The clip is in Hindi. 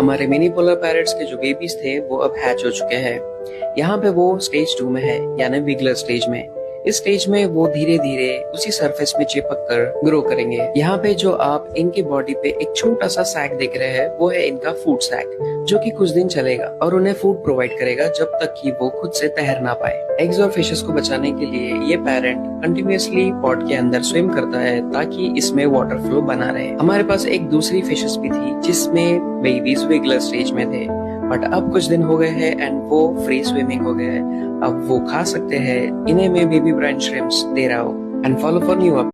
हमारे मिनी पोलर पैरट्स के जो बेबीज थे वो अब हैच हो चुके हैं। यहाँ पे वो स्टेज 2 में है, यानी विगलर स्टेज में। इस स्टेज में वो धीरे धीरे उसी सरफेस में चिपक कर ग्रो करेंगे। यहाँ पे जो आप इनकी बॉडी पे एक छोटा सा सैक देख रहे हैं वो है इनका फूड सैक, जो कि कुछ दिन चलेगा और उन्हें फूड प्रोवाइड करेगा जब तक कि वो खुद से तैर ना पाए। एग्स और फिशेस को बचाने के लिए ये पैरेंट कंटिन्यूअसली पॉट के अंदर स्विम करता है ताकि इसमें वाटर फ्लो बना रहे। हमारे पास एक दूसरी फिशेस भी थी जिसमें बेबीज विगलर स्टेज में थे, बट अब कुछ दिन हो गए हैं एंड वो फ्री स्विमिंग हो गए हैं। अब वो खा सकते हैं। इन्हें मैं बेबी ब्राइन श्रिम्प्स दे रहा हूँ। And follow for new